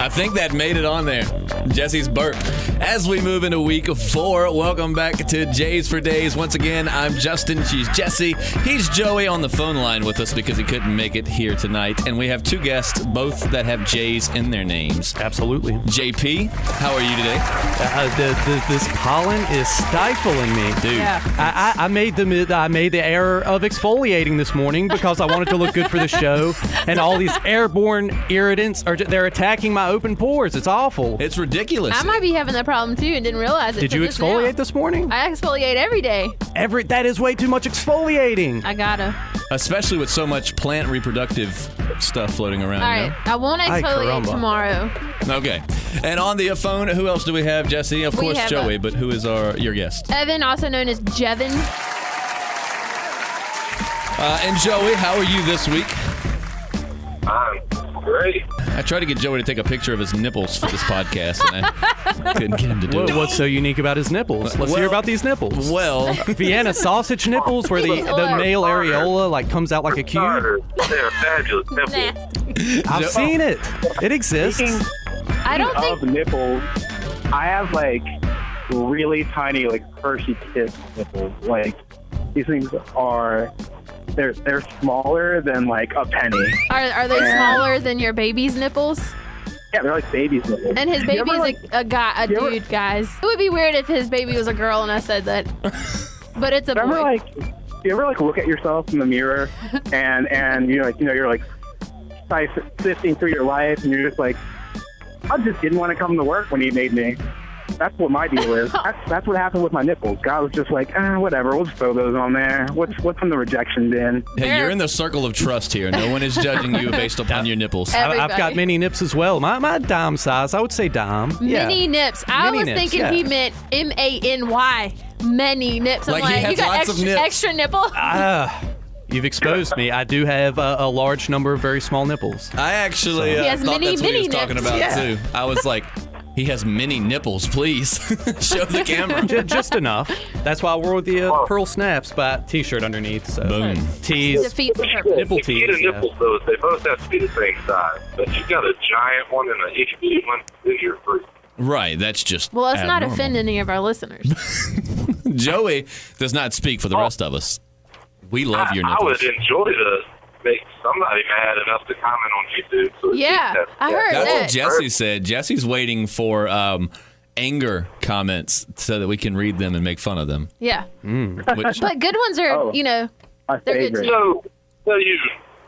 I think that made it on there. Jesse's burp. As we move into week 4, welcome back to Jays for Days. Once again, I'm Justin. She's Jesse. He's Joey on the phone line with us because he couldn't make it here tonight. And we have 2 guests, both that have Jays in their names. Absolutely. JP, how are you today? This pollen is stifling me, dude. Yeah. I made the error of exfoliating this morning because I wanted to look good for the show, and all these airborne irritants they're attacking my open pores. It's awful. It's ridiculous. I might be having that problem too and didn't realize it. Did you exfoliate this morning? I exfoliate every day. That is way too much exfoliating. I gotta. Especially with so much plant reproductive stuff floating around. All right, I won't exfoliate tomorrow. Okay. And on the phone, who else do we have, Jesse? Of course, Joey, but who is your guest? Evan, also known as Jevin. And Joey, how are you this week? I'm great. I tried to get Joey to take a picture of his nipples for this podcast, and I couldn't get him to do it. What's so unique about his nipples? Let's hear about these nipples. Well, Vienna sausage nipples where the male areola comes out like a cube. They're fabulous nipples. I've seen it. It exists. I don't think... Of nipples, I have really tiny Hershey Kiss nipples. These things are... They're smaller than a penny. Are they smaller than your baby's nipples? Yeah, they're like baby's nipples. And his baby's a dude, guys. It would be weird if his baby was a girl and I said that. But it's a boy. You ever look at yourself in the mirror and you're sifting through your life and you're just I just didn't want to come to work when he made me. That's what my deal is. That's what happened with my nipples. God was just whatever. We'll just throw those on there. What's in the rejection bin? Hey, you're in the circle of trust here. No one is judging you based upon your nipples. I've got mini nips as well. My dime size, I would say dime. Mini nips. I was thinking he meant M-A-N-Y. Many nips. I'm he has you got lots of nips. extra nipple? You've exposed me. I do have a large number of very small nipples. I actually He has thought mini, that's what he was mini talking nips. about, Yeah. too. I was like... He has mini nipples, please. Show the camera. Just enough. That's why I wore the pearl snaps by t-shirt underneath. So. Boom. Tees. Defeats the purpose. Nipple The key tees. to nipples, though, is they both have to be the same size. But you got a giant one and an itty-bitty one, then you're free. Right, that's just Well, let's not abnormal. offend any of our listeners. Joey does not speak for the rest of us. We love your I nipples. would enjoy to make somebody mad enough to comment on YouTube. So I heard That's that. what Jesse said. Jesse's waiting for anger comments so that we can read them and make fun of them. Yeah. Which, But good ones are, My they're good favorite. too. So you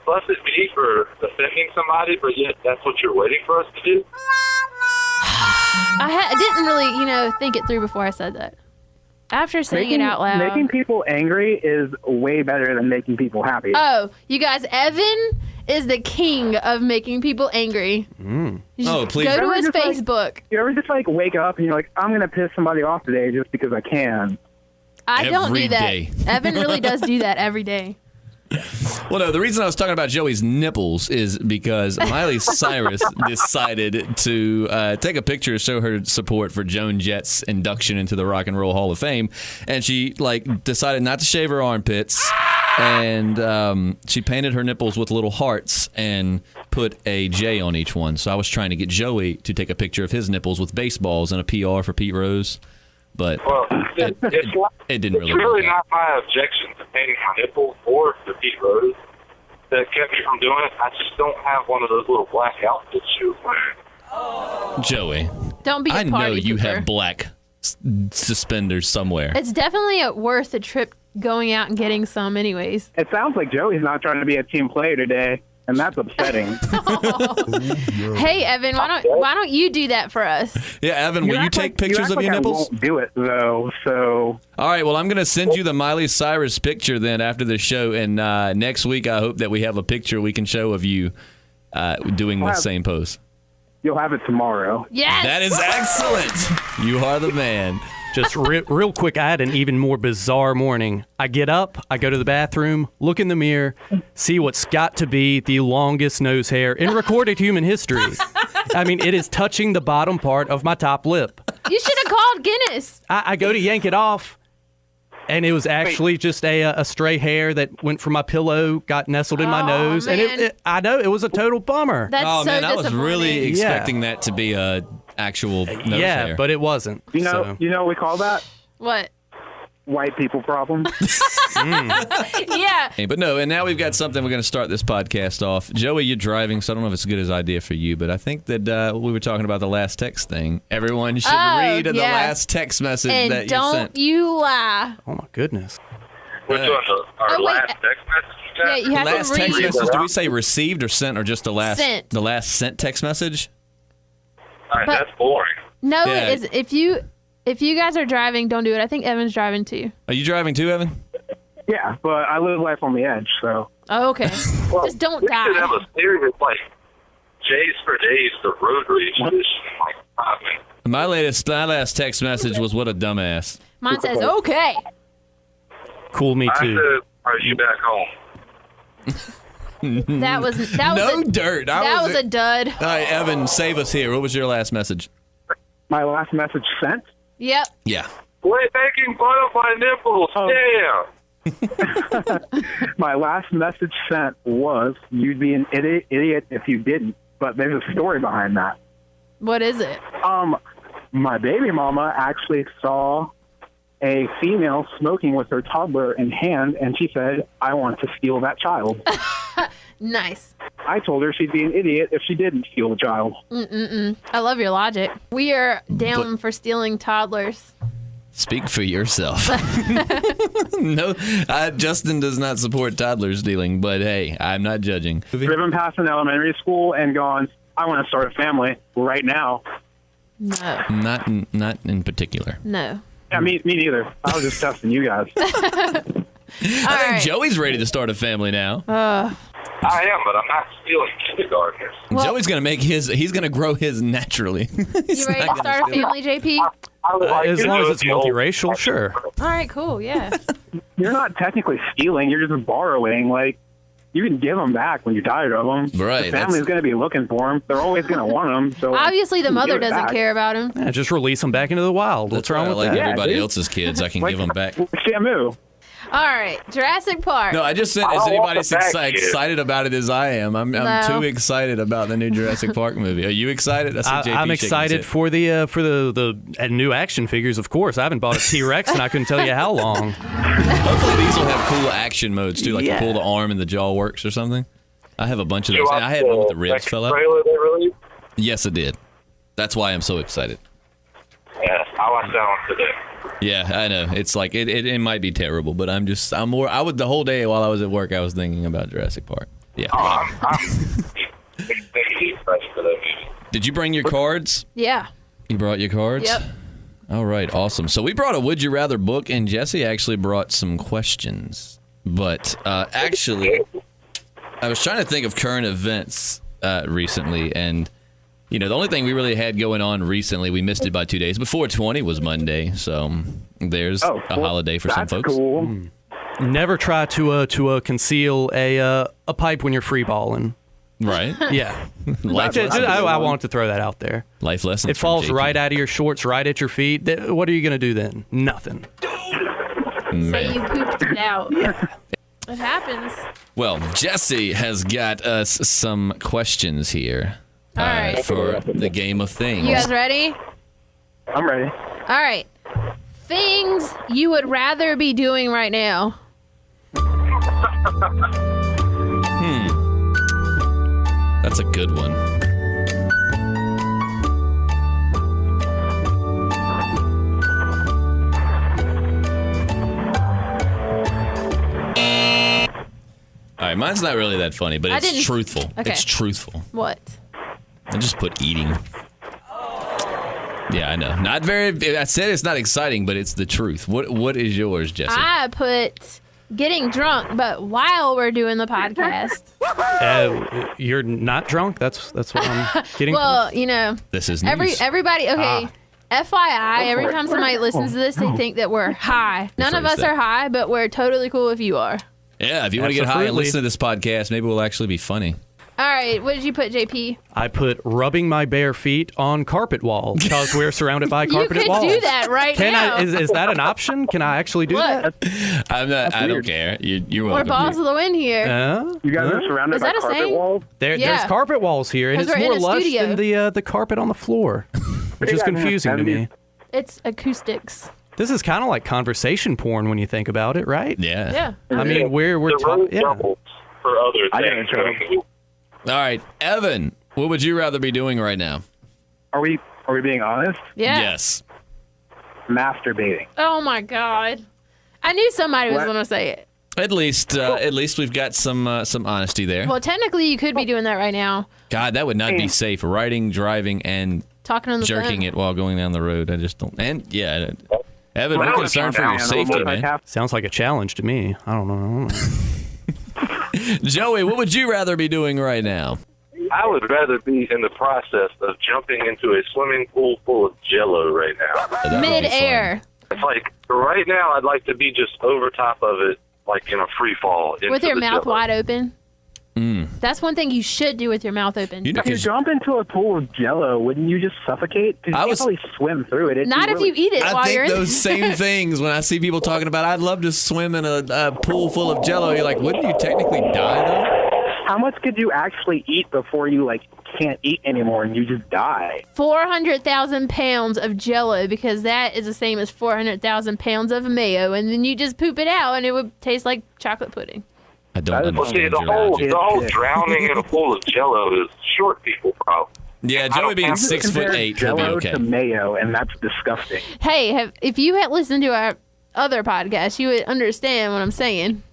busted me for offending somebody, but yet that's what you're waiting for us to do? I didn't really, think it through before I said that. After saying it out loud. Making people angry is way better than making people happy. Oh, you guys, Evan is the king of making people angry. You should please. Go to his Just like- Facebook. You ever just wake up and you're like, I'm going to piss somebody off today just because I can. I don't Every do that. day. Evan really does do that every day. well, no, the reason I was talking about Joey's nipples is because Miley Cyrus decided to take a picture to show her support for Joan Jett's induction into the Rock and Roll Hall of Fame. And she, decided not to shave her armpits. And she painted her nipples with little hearts and put a J on each one. So I was trying to get Joey to take a picture of his nipples with baseballs and a PR for Pete Rose. But it didn't really It's really work out. not my objection to painting my nipples or the Pete Rose that kept me from doing it. I just don't have one of those little black outfits you were wearing. Joey, Don't be a I know party you pooper. have black suspenders somewhere. It's definitely worth a trip going out and getting some anyways. It sounds like Joey's not trying to be a team player today, and that's upsetting. Hey, Evan, why don't you do that for us? Yeah, Evan, will you act take like- pictures act of like your I nipples? won't do it, though, so... All right, well, I'm going to send you the Miley Cyrus picture then after the show, and next week I hope that we have a picture we can show of you doing the same pose. You'll have it tomorrow. Yes. That is excellent. You are the man. Just real quick, I had an even more bizarre morning. I get up, I go to the bathroom, look in the mirror, see what's got to be the longest nose hair in recorded human history. I mean, it is touching the bottom part of my top lip. You should have called Guinness. I go to yank it off. And it was actually just a stray hair that went from my pillow, got nestled in my nose, man. and I know it was a total bummer. That's Oh so man, I was disappointing. really expecting that to be a actual nose hair. But it wasn't. You know, so. you know what we call that? What? White people problem. Yeah. Hey, but no, and now we've got something. We're going to start this podcast off. Joey, you're driving, so I don't know if it's a good idea for you, but I think that we were talking about the last text thing. Everyone should read the last text message And that you don't sent. you lie. Oh my goodness. Which one? Our Oh, wait. last text message? Yeah, you have Last to read. text message, do we say received or sent or just the last Sent. the last sent text message? All right, But- that's boring. No, Yeah. it is. If you guys are driving, don't do it. I think Evan's driving too. Are you driving too, Evan? Yeah, but I live life on the edge, so. Oh, okay. Just don't We should have die. a series like J's for Days, the road rage edition. Like, I mean, My last text message was what a dumbass. Mine says okay. Cool me I too. said, are you back home? That was No a, dirt. that was a dud. All right, Evan, save us here. What was your last message? My last message sent? Yep. Yeah. Quit making fun of my nipples. Damn. My last message sent was, you'd be an idiot if you didn't. But there's a story behind that. What is it? My baby mama actually saw a female smoking with her toddler in hand, and she said, I want to steal that child. Nice. I told her she'd be an idiot if she didn't steal the child. I love your logic. We are down for stealing toddlers. Speak for yourself. No, Justin does not support toddler stealing, but hey, I'm not judging. Driven past an elementary school and gone, I want to start a family right now. No. Not in particular. No. Yeah, me neither. I was just testing you guys. All right. Joey's ready to start a family now. I am, but I'm not stealing kindergartners. Well- Joey's gonna make he's gonna grow his naturally. You ready to start a family, JP? I would like As to long know as it's the old- multiracial, sure. All right, cool. Yeah. You're not technically stealing. You're just borrowing. Like, you can give them back when you're tired of them. Right, The that's- family's going to be looking for them. They're always going to want them. So Obviously, the you can mother give it doesn't back. care about him. Yeah, just release them back into the wild. What's wrong with like that? everybody dude. else's kids, I can Like, give them back. Shamu. All right, Jurassic Park. No, I just said, I is don't want anybody the back kid. excited about it as I am? I'm No. too excited about the new Jurassic Park movie. Are you excited? I see JP I'm shaking excited his head. for the new action figures. Of course, I haven't bought a T-Rex and I couldn't tell you how long. Hopefully these will have cool action modes too, like Yeah. you pull the arm and the jaw works or something. I have a bunch of You those. watched I had one with the ribs second fell out. trailer they released? Yes, it did. That's why I'm so excited. Yeah, I watched that one today. Yeah, I know. It's like it might be terrible, but I'm the whole day while I was at work I was thinking about Jurassic Park. Yeah. I'm excited for that movie. Did you bring your cards? Yeah. You brought your cards? Yep. All right, awesome. So we brought a Would You Rather book, and Jesse actually brought some questions. But actually, I was trying to think of current events recently, and the only thing we really had going on recently, we missed it by 2 days. But 420 was Monday, so there's a holiday for some that's folks. cool. Never try to conceal a pipe when you're free balling. Right? Yeah, Life I want to throw that out there. Life lessons. It falls from JP. right out of your shorts, right at your feet. What are you gonna do then? Nothing. Say you pooped it out. It happens. Well, Jesse has got us some questions here All right. for the game of things. You guys ready? I'm ready. All right. Things you would rather be doing right now. That's a good one. All right, mine's not really that funny, but I it's didn't- truthful. Okay. It's truthful. What? I just put eating. Yeah, I know. Not very. I said it's not exciting, but it's the truth. What is yours, Jesse? I put getting drunk, but while we're doing the podcast. You're not drunk. That's what I'm getting. Well, This is news. everybody. Okay. FYI, every time somebody listens to this, they think that we're high. None of Rephrase us that. are high, but we're totally cool if you are. Yeah, if you want to get high and Absolutely. listen to this podcast, maybe we'll actually be funny. All right, what did you put, JP? I put rubbing my bare feet on carpet walls because we're surrounded by You carpeted could walls. do that right Can now. is that an option? Can I actually do Look. that? I'm not. I don't care. You're We're welcome. balls of the wind here. You guys are surrounded Is by that a carpet saying? walls. There's Yeah. carpet walls here, and 'Cause it's we're in more a lush studio. than the carpet on the floor, which is Yeah, confusing to me. It's acoustics. This is kind of like conversation porn when you think about it, right? Yeah. Yeah. I mean, we're The talking. road Yeah. doubles for other I things. got a joke. All right, Evan. What would you rather be doing right now? Are we being honest? Yeah. Yes. Masturbating. Oh my God. I knew somebody was What? going to say it. At least we've got some honesty there. Well, technically, you could be doing that right now. God, that would not be safe. Riding, driving, and Talking on the jerking phone. it while going down the road. I just don't. And yeah, Evan, Well, we're concerned for your Animal safety, like man. half- Sounds like a challenge to me. I don't know. Joey, what would you rather be doing right now? I would rather be in the process of jumping into a swimming pool full of Jello right now. That would be Mid-air. It's like right now, I'd like to be just over top of it, like in a free fall. into With your the mouth Jell-O. wide open. That's one thing you should do with your mouth open. You know, If you 'cause jump into a pool of Jello, wouldn't you just suffocate? 'Cause you I can't was- probably swim through it. It'd Not be if really- you eat it I while you're think in those same things when I see people talking about I'd love to swim in a pool full of Jello. You're like, wouldn't you technically die though? How much could you actually eat before you can't eat anymore and you just die? 400,000 pounds of Jello, because that is the same as 400,000 pounds of mayo, and then you just poop it out, and it would taste like chocolate pudding. I don't Well, see, understand the your whole logic. the whole Yeah. drowning in a pool of Jello is short people problem. Yeah, Joey being have to 6'8", he'll be Jello okay. to mayo, and that's disgusting. Hey, if you had listened to our other podcast, you would understand what I'm saying.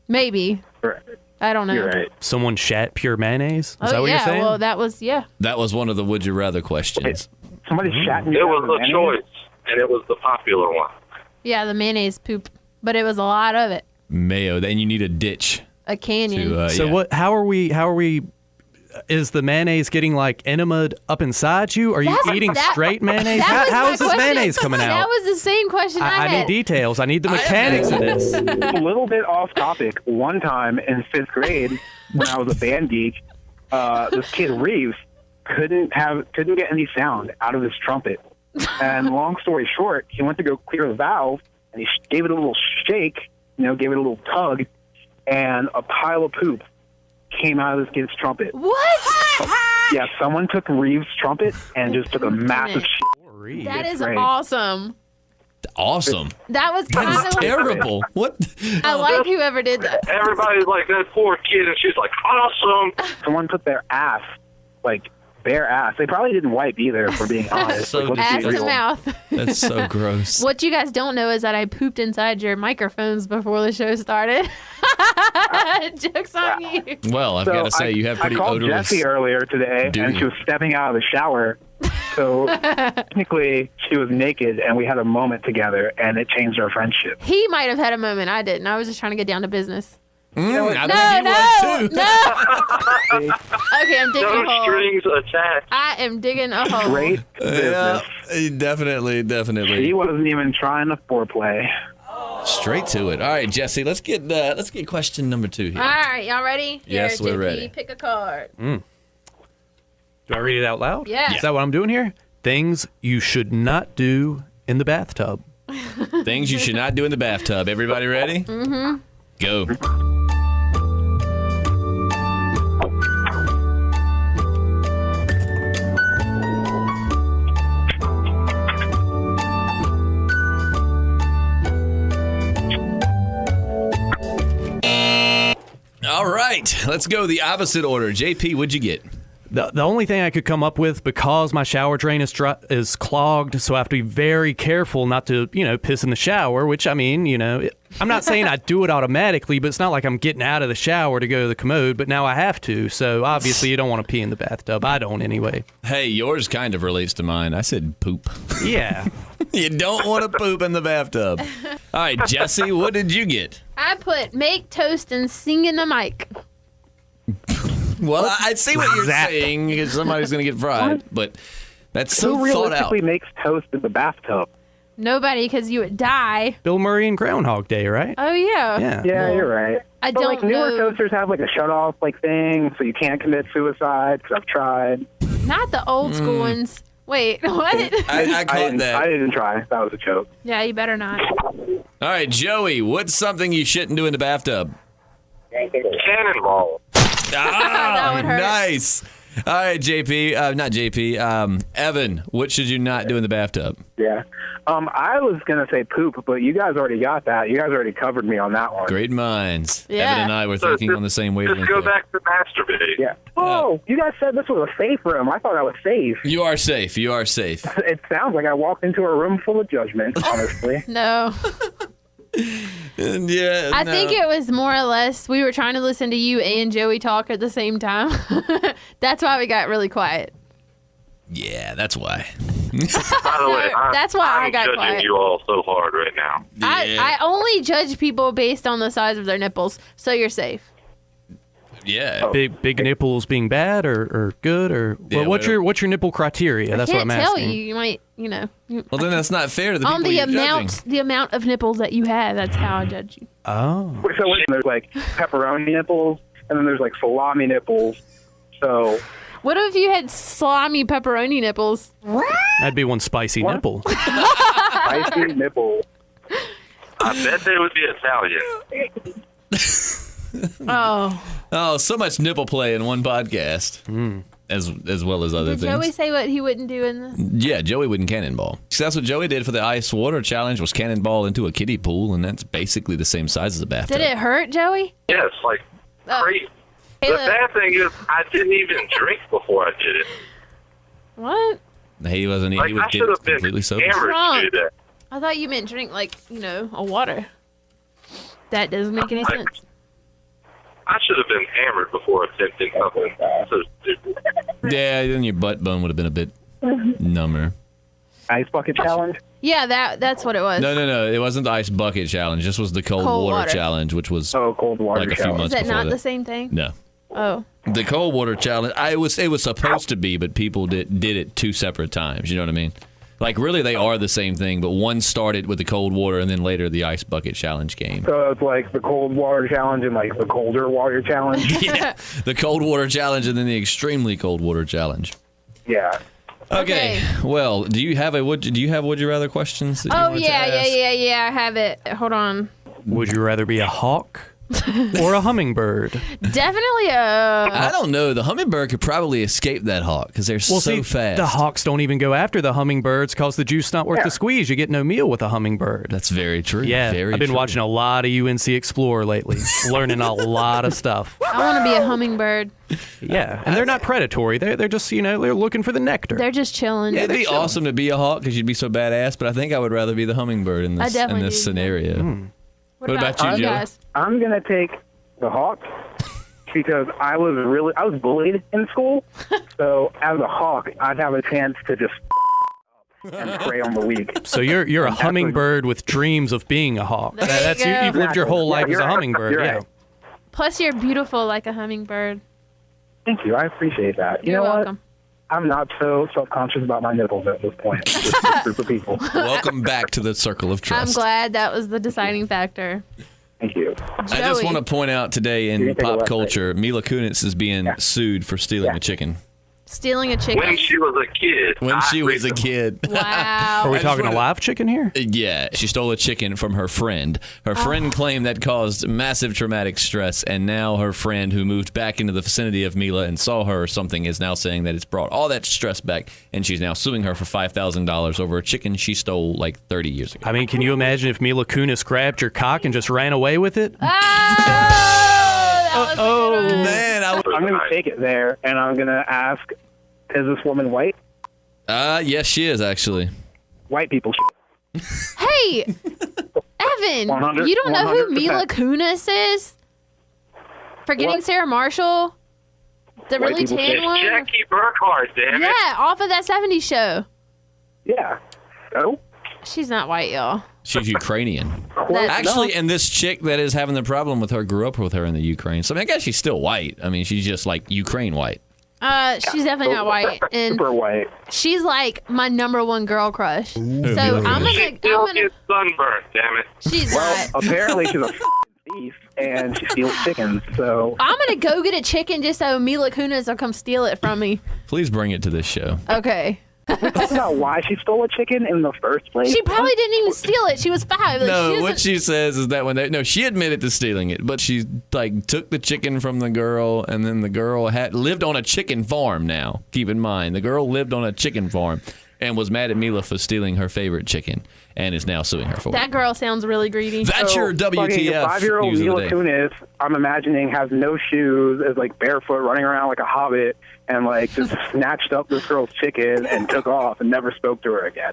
Maybe. I don't know. You're right. Someone shat pure mayonnaise? Is that Oh, what yeah. you're saying? Well, that was, yeah. That was one of the would you rather questions. Somebody shat in It your was a mayonnaise? choice, and it was the popular one. Yeah, the mayonnaise poop. But it was a lot of it. Mayo. Then you need a ditch A canyon. to. So yeah. what? How are we? Is the mayonnaise getting like enemaed up inside you? Are you That's- eating that- straight mayonnaise? That was How my is this question. mayonnaise coming That out? was the same question I I had. need details. I need the mechanics of this. A little bit off topic. One time in 5th grade, when I was a band geek, this kid Reeves couldn't get any sound out of his trumpet. And long story short, he went to go clear the valve, and he gave it a little shake, gave it a little tug, and a pile of poop came out of this kid's trumpet. What? Yeah, someone took Reeves' trumpet and just took a massive shit. That is great. awesome. Awesome. That was kind That is of terrible. What? I like whoever did that. Everybody's like, that poor kid, and she's like, awesome. Someone put their ass, bare ass. They probably didn't wipe either, for being honest. So let's be Ass to real. mouth. That's so gross. What you guys don't know is that I pooped inside your microphones before the show started. Joke's on you. Well, I've got to say, you have pretty I called odorous. Jessie earlier today, Do and you? she was stepping out of the shower. So technically, she was naked, and we had a moment together, and it changed our friendship. He might have had a moment. I didn't. I was just trying to get down to business. I No, think he was too. no. Okay, I'm digging a No hole. strings attached. I am digging a hole. Great Yeah, business. definitely. He wasn't even trying to foreplay. Straight to it. All right, Jesse, let's get question number 2 here. All right, y'all ready? Yes, Here, we're JP, ready. Pick a card. Do I read it out loud? Yeah. Is that what I'm doing here? Things you should not do in the bathtub. Things you should not do in the bathtub. Everybody ready? Mm-hmm. Go. All right, let's go the opposite order. JP, what'd you get? The only thing I could come up with, because my shower drain is clogged, so I have to be very careful not to, piss in the shower, which, I mean, I'm not saying I do it automatically, but it's not like I'm getting out of the shower to go to the commode, but now I have to, so obviously you don't want to pee in the bathtub. I don't anyway. Hey, yours kind of relates to mine. I said poop. Yeah. You don't want to poop in the bathtub. All right, Jesse, what did you get? I put make toast and sing in the mic. Well, I see what you're that? saying, because somebody's going to get fried, but that's so Who thought out. realistically makes toast in the bathtub? Nobody, because you would die. Bill Murray and Groundhog Day, right? Oh, yeah. Yeah. Yeah, you're right. I But don't like newer know. coasters have like a shut off like thing, so you can't commit suicide. Because I've tried. Not the old school ones. Wait, what? I caught I that. didn't try. That was a joke. Yeah, you better not. All right, Joey, what's something you shouldn't do in the bathtub? Cannonball. That would hurt. Nice. All right, JP. Not JP. Evan, what should you not do in the bathtub? Yeah. I was gonna say poop, but you guys already got that. You guys already covered me on that one. Great minds. Yeah. Evan and I were So thinking just- on the same Just wavelength. go there. back to masturbate. Yeah. Oh, you guys said this was a safe room. I thought I was safe. You are safe. You are safe. It sounds like I walked into a room full of judgment, honestly. No. Yeah. I no. think it was more or less we were trying to listen to you and Joey talk at the same time. That's why we got really quiet. Yeah, that's why. By the way, That's why I I'm got judging quiet. you all so hard right now. I only judge people based on the size of their nipples, so you're safe. Yeah. Big nipples being bad or good or Yeah, what's your nipple criteria? That's what Can't I'm tell asking. you. You might, Well, then that's not fair to the on people the you're amount, judging. the amount of nipples that you have. That's how I judge you. Oh. So there's like pepperoni nipples, and then there's like salami nipples. So What if you had slimy pepperoni nipples? That'd be one spicy nipple. spicy nipples. I bet they would be Italian. Oh, Oh, so much nipple play in one podcast, as well as other did things. Joey say what he wouldn't do in the? Yeah, Joey wouldn't cannonball. So that's what Joey did for the ice water challenge, was cannonball into a kiddie pool, and that's basically the same size as a bathtub. Did it hurt, Joey? Yes, like Oh. crazy. The Caleb, bad thing is, I didn't even drink before I did it. what? He wasn't. Like, he was I should have been completely sober. hammered to do that. I thought you meant drink like a water. That doesn't make any sense. I should have been hammered before attempting something so stupid. Yeah, then your butt bone would have been a bit number. Ice bucket challenge. Yeah, that's what it was. No. It wasn't the ice bucket challenge. This was the cold Cold water water. challenge, which was Oh, cold water like a few challenge. months Is that before not that. the same thing? No. Oh. The cold water challenge, it was supposed to be, but people did it two separate times. You know what I mean? Like, really, they are the same thing, but one started with the cold water, and then later the ice bucket challenge came. So it's like the cold water challenge and like the colder water challenge. Yeah, the cold water challenge, and then the extremely cold water challenge. Yeah. Okay. Well, do you have would you rather questions? That you Oh wanted to yeah, ask? yeah. I have it. Hold on. Would you rather be a hawk or a hummingbird? Definitely I don't know. The hummingbird could probably escape that hawk because they're so see, fast. the hawks don't even go after the hummingbirds because the juice not worth the squeeze. You get no meal with a hummingbird. That's very true. Yeah, very I've been true. watching a lot of UNC Explorer lately, learning a lot of stuff. I want to be a hummingbird. Yeah, and they're not predatory. They're just they're looking for the nectar. They're just chilling. It'd be awesome to be a hawk because you'd be so badass, but I think I would rather be the hummingbird in this definitely do. scenario. What about you, you Joe? guys? I'm gonna take the hawk because I was bullied in school. So as a hawk, I'd have a chance to just and prey on the weak. So you're a hummingbird with dreams of being a hawk. There you That's go. you've lived your whole Yeah, life as you're a right. hummingbird. You're Yeah. right. Plus, you're beautiful like a hummingbird. Thank you. I appreciate that. You You're know welcome. what? I'm not so self-conscious about my nipples at this point. With this group of people. Welcome back to the circle of trust. I'm glad that was the deciding factor. Thank you. I just Joey. want to point out today You in can take a pop left, culture, Mila Kunis is being sued for stealing a chicken. Stealing a chicken. When she was a kid. When she was a recently- kid. Wow. Are we I just talking a wanna- live chicken here? Yeah, she stole a chicken from her friend. Her friend claimed that caused massive traumatic stress, and now her friend, who moved back into the vicinity of Mila and saw her or something, is now saying that it's brought all that stress back, and she's now suing her for $5,000 over a chicken she stole like 30 years ago. I mean, can you imagine if Mila Kunis grabbed your cock and just ran away with it? That was a good one. Man, I'm going to take it there, and I'm going to ask, is this woman white? yes, she is actually. White people shit. Hey, Evan, 100 you don't know who 100%. Mila Kunis is? Forgetting What? Sarah Marshall? The White really people tan shit. one? Jackie Burkhart, damn it. Yeah, off of that 70s show. Yeah. Oh? She's not white, y'all. She's Ukrainian. That's- Actually, and this chick that is having the problem with her grew up with her in the Ukraine. So I mean, I guess she's still white. I mean, she's just like Ukraine white. She's definitely not white, and Super white. she's like my number one girl crush. So Mila I'm Kunis. She gonna, still gets sunburned, damn it. she's Well, not. apparently she's a thief, and she steals chickens. So I'm gonna go get a chicken just so Mila Kunis will come steal it from me. Please bring it to this show. Okay. talk about why she stole a chicken in the first place. She probably didn't even steal it. She was 5. Like, No, what she says is that she admitted to stealing it, but she like took the chicken from the girl, and then the girl had lived on a chicken farm. Now, keep in mind, the girl lived on a chicken farm and was mad at Mila for stealing her favorite chicken, and is now suing her for it. That girl sounds really greedy. That's your WTF 5-year-old news of the Mila day. Kunis, I'm imagining, has no shoes, is like barefoot, running around like a hobbit, and like just snatched up this girl's chicken and took off and never spoke to her again.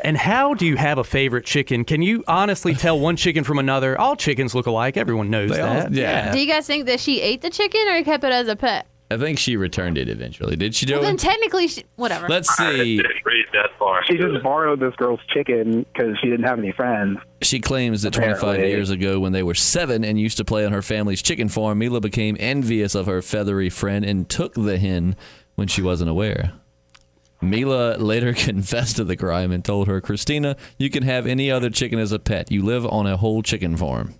And how do you have a favorite chicken? Can you honestly tell one chicken from another? All chickens look alike. Everyone knows They all- that. yeah. Do you guys think that she ate the chicken or kept it as a pet? I think she returned it eventually. Did she, Joey? Well, then technically, whatever. Let's I see. didn't read that far. She just borrowed this girl's chicken because she didn't have any friends. She claims that 25 Apparently. years ago, when they were 7 and used to play on her family's chicken farm, Mila became envious of her feathery friend and took the hen when she wasn't aware. Mila later confessed to the crime and told her, "Christina, you can have any other chicken as a pet. You live on a whole chicken farm.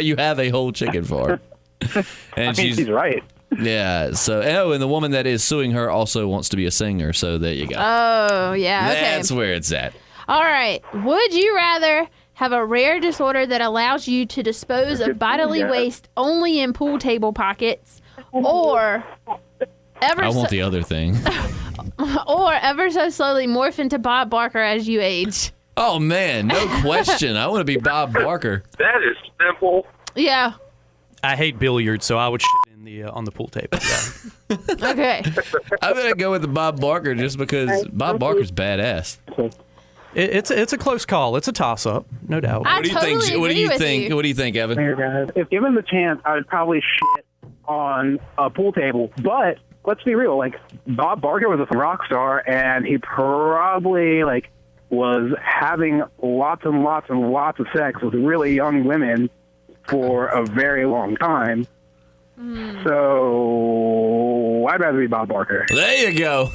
You have a whole chicken farm." And I mean, she's right. yeah. So, and the woman that is suing her also wants to be a singer. So there you go. Oh, yeah. Okay. That's where it's at. All right. Would you rather have a rare disorder that allows you to dispose of bodily waste only in pool table pockets, or I want the other thing. or ever so slowly morph into Bob Barker as you age? Oh man, no question. I want to be Bob Barker. That is simple. Yeah. I hate billiards, so I would shit in the on the pool table. Yeah. Okay. I'm gonna go with the Bob Barker just because Bob Barker's badass. It's a close call. It's a toss up, no doubt. I What do you totally think? What do agree you with think? you. What do you think, Evan? If given the chance, I would probably shit on a pool table. But let's be real, like Bob Barker was a rock star, and he probably like was having lots and lots and lots of sex with really young women for a very long time. So I'd rather be Bob Barker. There you go.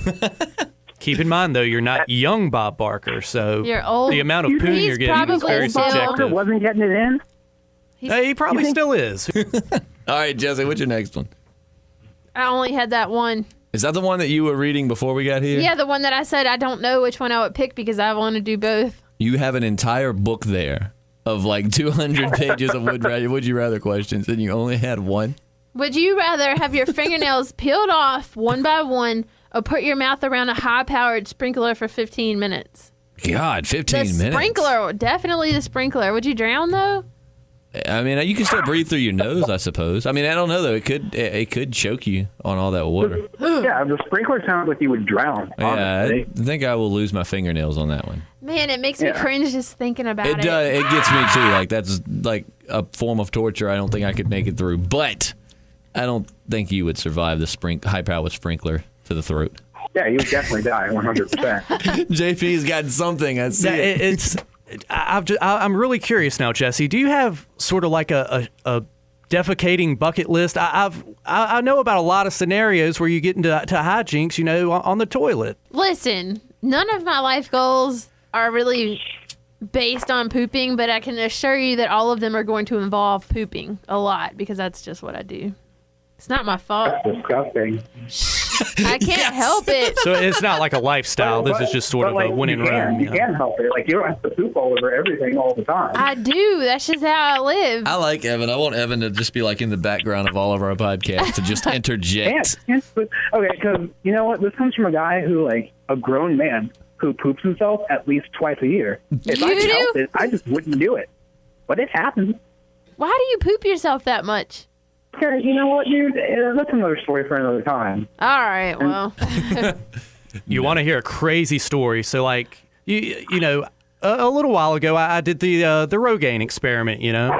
Keep in mind, though, you're not young Bob Barker, so You're old. the amount of poon He's you're getting is probably very still- Barker subjective. wasn't getting it in. Hey, he probably still is. All right, Jesse, what's your next one? I only had that one. Is that the one that you were reading before we got here? Yeah, the one that I said I don't know which one I would pick because I want to do both. You have an entire book there of like 200 pages of would you rather questions, and you only had one. Would you rather have your fingernails peeled off one by one or put your mouth around a high-powered sprinkler for 15 minutes? God, 15 The minutes. sprinkler, definitely the sprinkler. Would you drown though? I mean, you can still breathe through your nose, I suppose. I mean, I don't know though. It could choke you on all that water. Yeah, the sprinkler sounds like you would drown. Yeah, Honestly. I think I will lose my fingernails on that one. Man, it makes me Yeah. cringe just thinking about It it. does. It gets me too. Like that's like a form of torture. I don't think I could make it through. But I don't think you would survive the high-powered sprinkler to the throat. Yeah, you would definitely die 100%. JP's got something. I see Yeah, it. I'm really curious now, Jesse. Do you have sort of like a defecating bucket list? I know about a lot of scenarios where you get into hijinks, you know, on the toilet. Listen, none of my life goals are really based on pooping, but I can assure you that all of them are going to involve pooping a lot because that's just what I do. It's not my fault. Disgusting. I can't help it. So it's not like a lifestyle. This is just sort of a win and run. You can help it. Like, you don't have to poop all over everything all the time. I do. That's just how I live. I like Evan. I want Evan to just be like in the background of all of our podcasts to just interject. Okay, because you know what? This comes from a guy who, like, a grown man who poops himself at least twice a year. If You I could do? help it, I just wouldn't do it. But it happens. Why do you poop yourself that much? Because you know what, dude? That's another story for another time. All right, well. You want to hear a crazy story? So, like, you know, a little while ago, I did the Rogaine experiment, you know,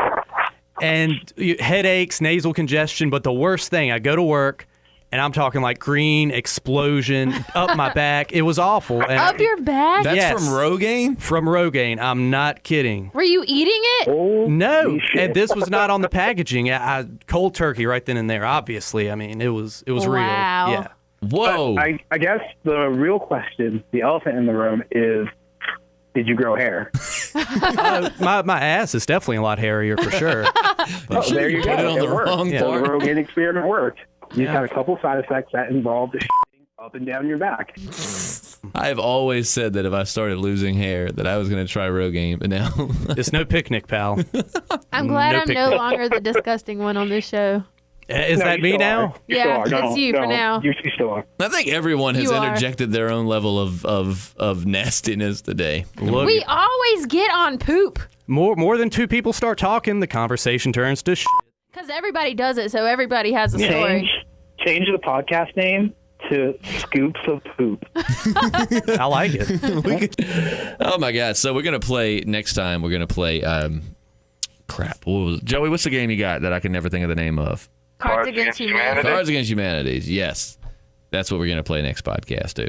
and headaches, nasal congestion. But the worst thing, I go to work, and I'm talking like green explosion up my back. It was awful. And Up your back? That's Yes. from Rogaine? from Rogaine. I'm not kidding. Were you eating it? Holy No, shit. and this was not on the packaging. I cold turkey right then and there. Obviously, I mean it was real. Wow. Yeah. Whoa. I guess the real question, the elephant in the room, is did you grow hair? My ass is definitely a lot hairier for sure. Oh, there you go. Put it on the worked. wrong So part. the Rogaine experiment worked. You just had a couple side effects that involved up and down your back. I have always said that if I started losing hair, that I was going to try Rogaine, but now It's no picnic, pal. I'm glad No I'm pic- no longer the disgusting one on this show. Is No, that you me still now? are. You Yeah, still are. it's you for now. You still are. I think everyone has You are. interjected their own level of nastiness today. Look, We always get on poop more than two people start talking, the conversation turns to shit. because everybody does it, so everybody has a story. Change the podcast name to Scoops of Poop. I like it. Oh my God! So we're gonna play next time. We're gonna play. Crap. What was it? Joey, what's the game you got that I can never think of the name of? Cards Against Humanity. Cards Against Humanities. Yes, that's what we're gonna play next podcast too.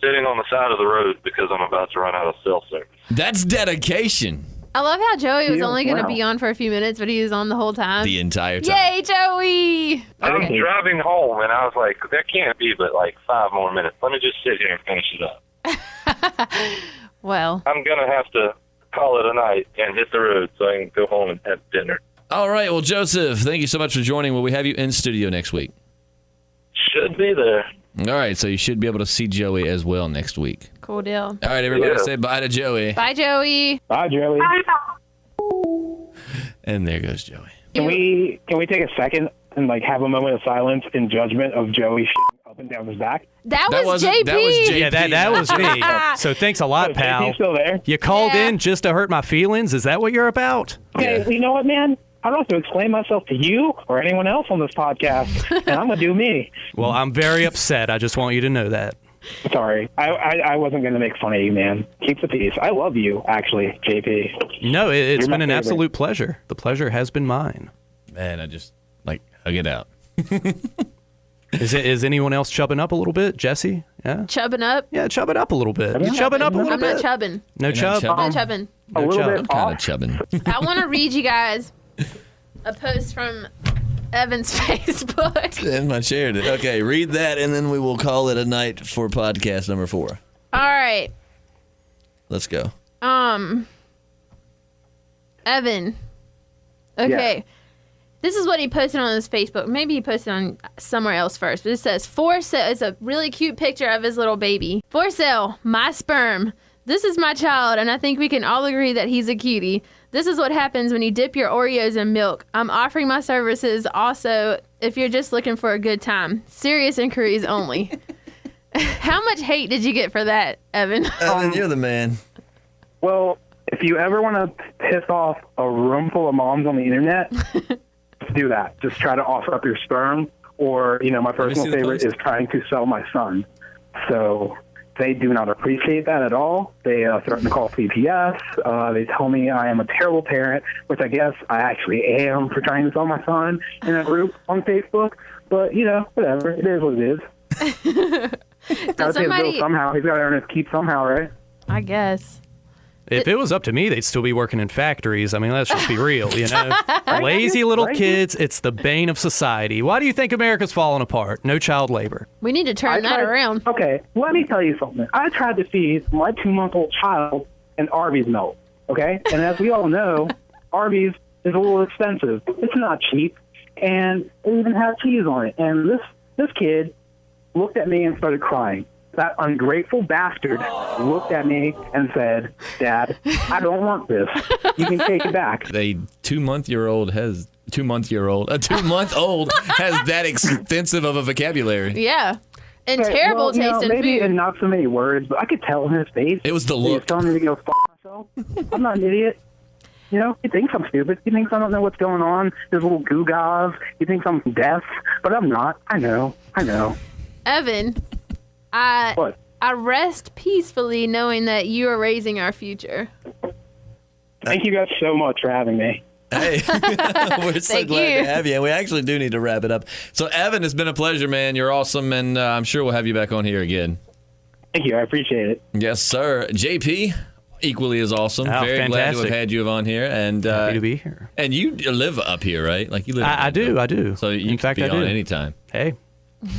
Sitting on the side of the road because I'm about to run out of cell service. That's dedication. I love how Joey was Yeah, only going to wow. be on for a few minutes, but he was on the whole time. The entire time. Yay, Joey! I was Okay. driving home, and I was like, that can't be but like 5 more minutes. Let me just sit here and finish it up. Well, I'm going to have to call it a night and hit the road so I can go home and have dinner. All right. Well, Joseph, thank you so much for joining. Will we have you in studio next week? Should be there. All right. So you should be able to see Joey as well next week. cool deal. All right, everybody, Yeah. say bye to Joey. Bye, Joey. Bye, Joey. And there goes Joey. Can we take a second and like have a moment of silence in judgment of Joey shitting up and down his back? That was wasn't- JP. that was JP. Yeah, that was me. So thanks a lot, Oh, pal. JP's still there? You called Yeah. in just to hurt my feelings? Is that what you're about? Okay, you know what, man? I don't have to explain myself to you or anyone else on this podcast, and I'm gonna do me. Well, I'm very upset. I just want you to know that. Sorry, I wasn't gonna make fun of you, man. Keep the peace. I love you, actually, JP. No, it's You're my been an favorite. absolute pleasure. The pleasure has been mine. Man, I just hug it out. Is anyone else chubbing up a little bit? Jesse? Yeah? Chubbing up. Yeah, chub it up a little bit. You chubbing up a little I'm bit? not chubbing. No You're not chub? chubbing? Not chubbing. A No little chub. bit I'm kind off. of chubbing. I want to read you guys a post from Evan's Facebook. In my chair. Okay, read that, and then we will call it a night for podcast number 4. All right. Let's go. Evan. Okay. This is what he posted on his Facebook. Maybe he posted on somewhere else first, but it says, for sale. It's a really cute picture of his little baby. For sale, my sperm. This is my child, and I think we can all agree that he's a cutie. This is what happens when you dip your Oreos in milk. I'm offering my services also if you're just looking for a good time. Serious inquiries only. How much hate did you get for that, Evan? Evan, you're the man. Well, if you ever want to piss off a room full of moms on the internet, do that. Just try to offer up your sperm, or my see personal the favorite post? is trying to sell my son. So they do not appreciate that at all. They threaten to call CPS. They tell me I am a terrible parent, which I guess I actually am for trying to sell my son in a group on Facebook. But whatever. It is what it is. Got to pay his bills somehow. He's got to earn his keep somehow, right? I guess. If it was up to me, they'd still be working in factories. I mean, let's just be real, Lazy little Right. kids, it's the bane of society. Why do you think America's falling apart? No child labor. We need to turn that around. Okay, let me tell you something. I tried to feed my 2-month-old child an Arby's milk, okay? And as we all know, Arby's is a little expensive. It's not cheap, and it even has cheese on it. And this kid looked at me and started crying. That ungrateful bastard looked at me and said, Dad, I don't want this. You can take it back. A 2-month-old has that extensive of a vocabulary. Yeah. And Okay, terrible well, tasting maybe food. in not so many words, but I could tell in his face. It was the He was look. telling me to go fuck myself. I'm not an idiot. He thinks I'm stupid. He thinks I don't know what's going on. His little goo-gaws. He thinks I'm deaf, but I'm not. I know. Evan, What? I rest peacefully knowing that you are raising our future. Thank you guys so much for having me. Hey, we're so Thank glad you. to have you. And we actually do need to wrap it up. So, Evan, it's been a pleasure, man. You're awesome, and I'm sure we'll have you back on here again. Thank you. I appreciate it. Yes, sir. JP, equally as awesome. Oh, Very glad to have fantastic. had you on here. And Happy to be here. And you live up here, right? Like you live. I do. So you In can fact, be I on do. anytime. Hey,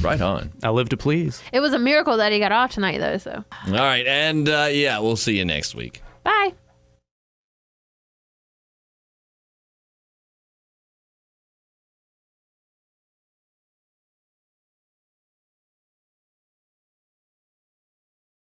Right on. I live to please. It was a miracle that he got off tonight, though, so. All right, and we'll see you next week. Bye.